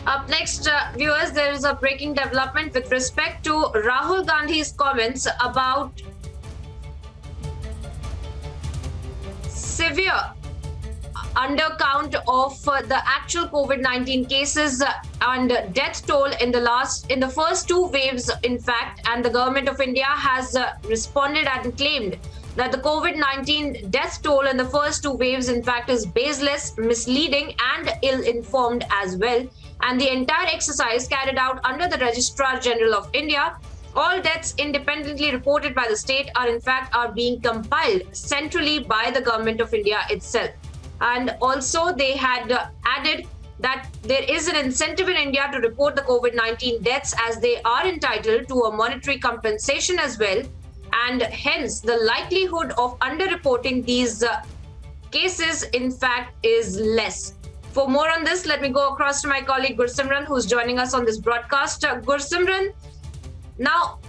Up next, viewers, there is a breaking development with respect to Rahul Gandhi's comments about severe undercount of the actual COVID-19 cases and death toll in the first two waves, in fact, and the government of India has responded and claimed that the COVID-19 death toll in the first two waves, in fact, is baseless, misleading, and ill-informed as well. And the entire exercise carried out under the Registrar General of India. All deaths independently reported by the state are being compiled centrally by the government of India itself. And also they had added that there is an incentive in India to report the COVID-19 deaths, as they are entitled to a monetary compensation as well. And hence the likelihood of underreporting these cases, in fact, is less. For more on this, let me go across to my colleague Gursimran, who's joining us on this broadcast. Gursimran, now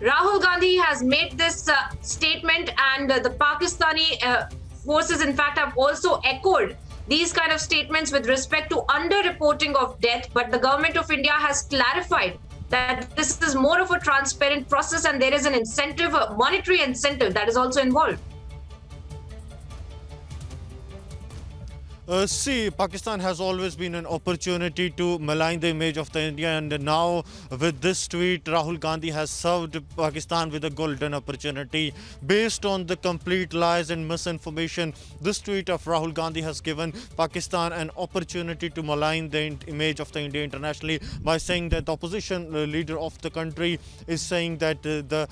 Rahul Gandhi has made this statement, and the Pakistani forces, in fact, have also echoed these kind of statements with respect to underreporting of death. But the government of India has clarified that this is more of a transparent process, and there is an incentive, a monetary incentive that is also involved. See, Pakistan has always been an opportunity to malign the image of the India, and now with this tweet, Rahul Gandhi has served Pakistan with a golden opportunity. Based on the complete lies and misinformation, this tweet of Rahul Gandhi has given Pakistan an opportunity to malign the image of the India internationally by saying that the opposition leader of the country is saying that the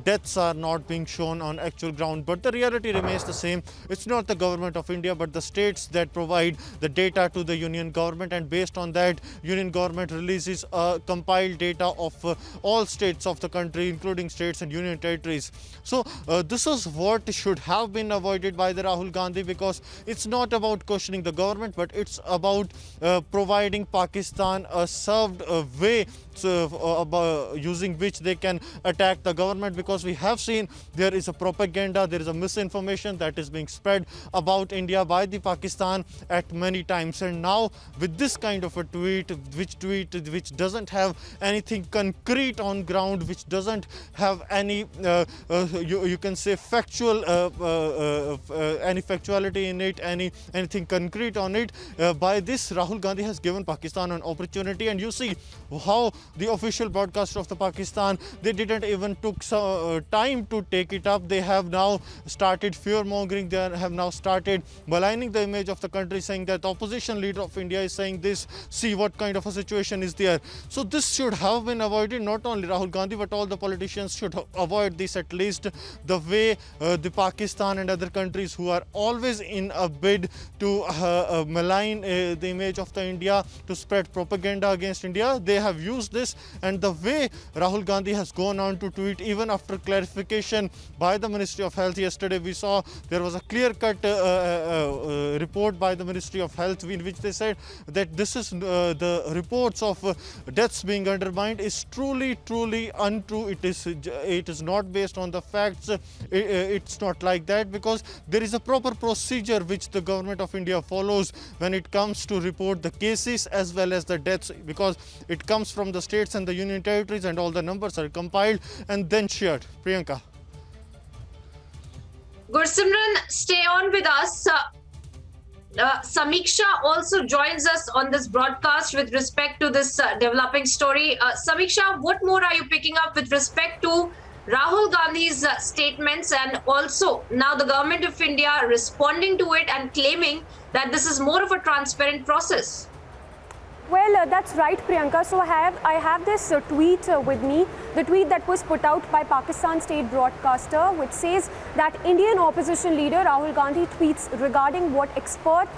deaths are not being shown on actual ground. But the reality remains the same. It's not the government of India, but the states that provide the data to the union government, and based on that, union government releases compiled data of all states of the country, including states and union territories. So this is what should have been avoided by the Rahul Gandhi, because it's not about questioning the government, but it's about providing Pakistan a served way using which they can attack the government, because we have seen there is a propaganda, there is a misinformation that is being spread about India by the Pakistan at many times. And now with this kind of a tweet which doesn't have anything concrete on ground, which doesn't have any you can say factual any factuality in it, anything concrete on it, by this Rahul Gandhi has given Pakistan an opportunity. And you see how the official broadcaster of the Pakistan, they didn't even took time to take it up. They have now started fear mongering, they have now started maligning the image of the country, saying that the opposition leader of India is saying this, see what kind of a situation is there. So this should have been avoided. Not only Rahul Gandhi, but all the politicians should avoid this, at least the way the Pakistan and other countries who are always in a bid to malign the image of the India, to spread propaganda against India, they have used this. And the way Rahul Gandhi has gone on to tweet, even after clarification by the Ministry of Health yesterday, we saw there was a clear-cut report by the Ministry of Health in which they said that this is the reports of deaths being undermined is truly untrue. It is not based on the facts. It's not like that, because there is a proper procedure which the government of India follows when it comes to report the cases as well as the deaths, because it comes from the states and the union territories, and all the numbers are compiled and then shared. Priyanka. Gursimran, stay on with us. Samiksha also joins us on this broadcast with respect to this developing story. Samiksha, what more are you picking up with respect to Rahul Gandhi's statements, and also now the government of India responding to it and claiming that this is more of a transparent process? Well, that's right, Priyanka. So I have this tweet with me, the tweet that was put out by Pakistan state broadcaster, which says that Indian opposition leader Rahul Gandhi tweets regarding what expert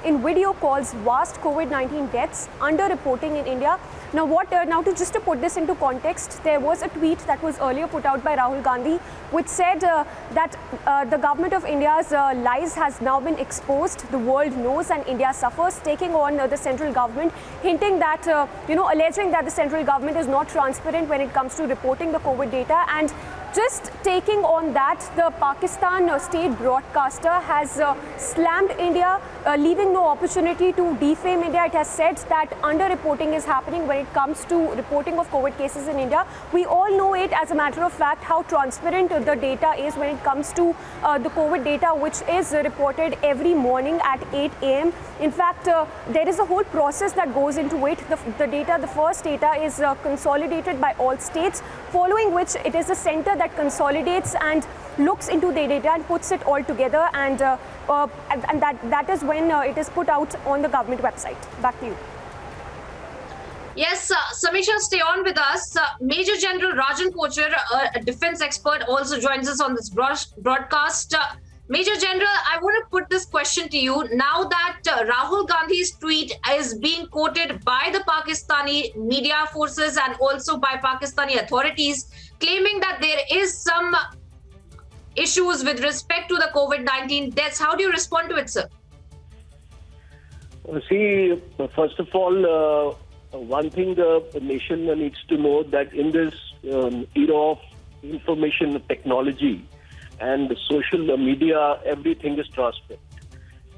in video calls vast COVID-19 deaths underreporting in India. Now, to put this into context, there was a tweet that was earlier put out by Rahul Gandhi, which said that the government of India's lies has now been exposed. The world knows and India suffers, taking on the central government, hinting that, alleging that the central government is not transparent when it comes to reporting the COVID data. And just taking on that, the Pakistan state broadcaster has slammed India, leaving no opportunity to defame India. It has said that underreporting is happening when it comes to reporting of COVID cases in India. We all know it, as a matter of fact, how transparent the data is when it comes to the COVID data, which is reported every morning at 8 a.m. In fact, there is a whole process that goes into it. The first data is consolidated by all states, following which it is a center that consolidates and looks into the data and puts it all together, and that is when it is put out on the government website. Back to you. Yes, Samisha, stay on with us. Major General Rajan Kochar, a defense expert, also joins us on this broadcast. Major General, I want to put this question to you. Now that Rahul Gandhi's tweet is being quoted by the Pakistani media forces and also by Pakistani authorities, claiming that there is some issues with respect to the COVID-19 deaths, how do you respond to it, sir? See, first of all, one thing the nation needs to know, that in this era of information technology and social media, everything is transparent.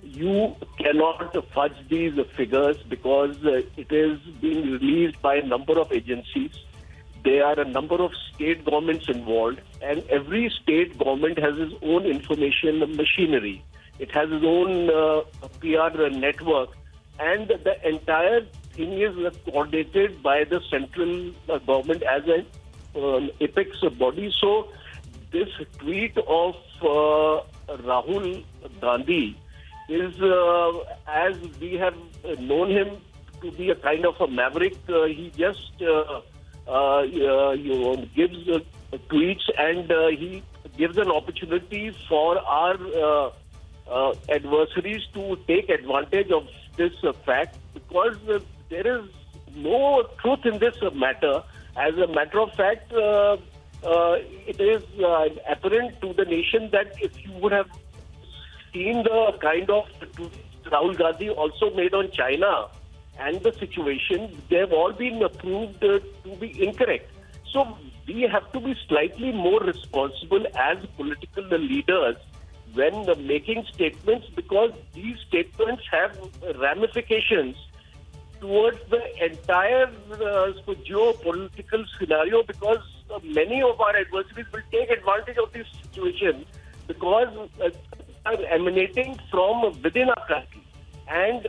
You cannot fudge these figures because it is being released by a number of agencies. There are a number of state governments involved, and every state government has its own information machinery. It has its own PR network, and the entire thing is coordinated by the central government as an apex body. So this tweet of Rahul Gandhi is, as we have known him to be a kind of a maverick, he just gives tweets, and he gives an opportunity for our adversaries to take advantage of this fact, because there is no truth in this matter. As a matter of fact, it is apparent to the nation that if you would have seen the kind of Rahul Gandhi also made on China and the situation, they have all been proved to be incorrect. So we have to be slightly more responsible as political leaders when making statements, because these statements have ramifications towards the entire geopolitical scenario, because many of our adversaries will take advantage of this situation because are emanating from within our country. And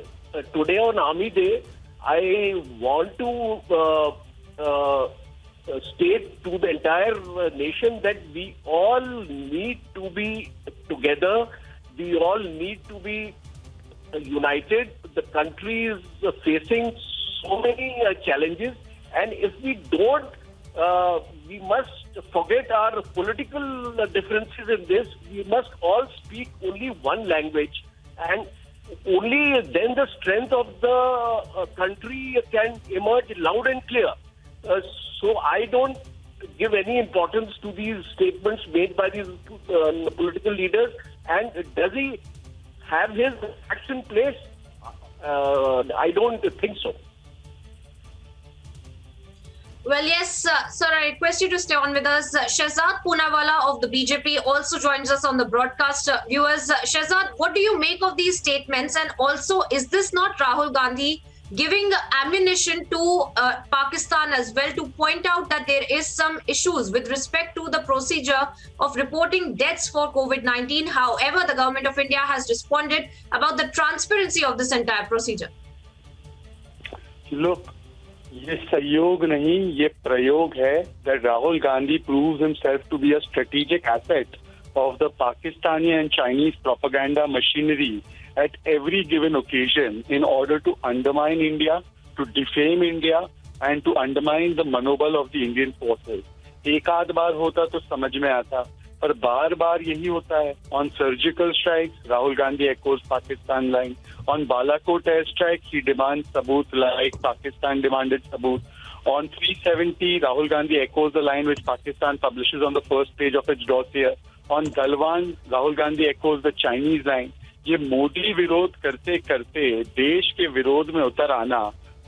today on Army Day, I want to state to the entire nation that we all need to be together. We all need to be united. The country is facing so many challenges, and if we don't, we must forget our political differences in this. We must all speak only one language, and only then the strength of the country can emerge loud and clear. So I don't give any importance to these statements made by these political leaders. And does he have his facts in place? I don't think so. Well, yes, sir, I request you to stay on with us. Shehzad Poonawala of the BJP also joins us on the broadcast. Viewers, Shehzad, what do you make of these statements? And also, is this not Rahul Gandhi giving ammunition to Pakistan as well to point out that there is some issues with respect to the procedure of reporting deaths for COVID-19? However, the government of India has responded about the transparency of this entire procedure. Look, ये सहयोग नहीं, ये प्रयोग है that Rahul Gandhi proves himself to be a strategic asset of the Pakistani and Chinese propaganda machinery at every given occasion in order to undermine India, to defame India, and to undermine the manobal of the Indian forces. एक आध बार होता तो समझ में आता, पर बार बार यही होता है. On surgical strikes, Rahul Gandhi echoes Pakistan line. On Balakot airstrike, he demands sabut like Pakistan demanded sabut. On 370, Rahul Gandhi echoes the line which Pakistan publishes on the first page of its dossier. On Galwan, Rahul Gandhi echoes the Chinese line. ये मोदी विरोध करते करते देश के विरोध में उतर आना,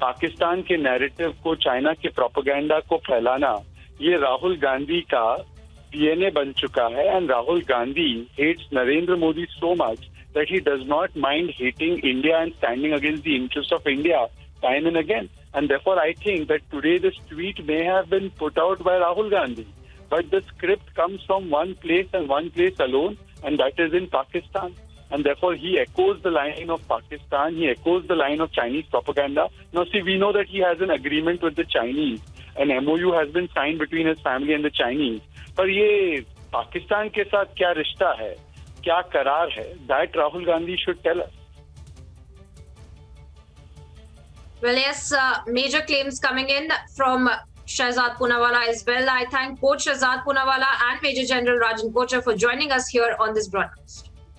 पाकिस्तान के नैरेटिव को, चाइना के प्रोपेगेंडा को फैलाना, ये राहुल गांधी का DNA बन चुका है, and Rahul Gandhi hates Narendra Modi so much that he does not mind hating India and standing against the interests of India time and again. And therefore, I think that today this tweet may have been put out by Rahul Gandhi, but the script comes from one place and one place alone, and that is in Pakistan. And therefore, he echoes the line of Pakistan, he echoes the line of Chinese propaganda. Now, see, we know that he has an agreement with the Chinese. An MOU has been signed between his family and the Chinese. पर ये पाकिस्तान के साथ क्या रिश्ता है, क्या करार है, that Rahul Gandhi should tell us. Well, yes, major claims coming in from Shahzad Poonawalla as well. I thank both Shahzad Poonawalla and Major General Rajan Kochar for joining us here on this broadcast.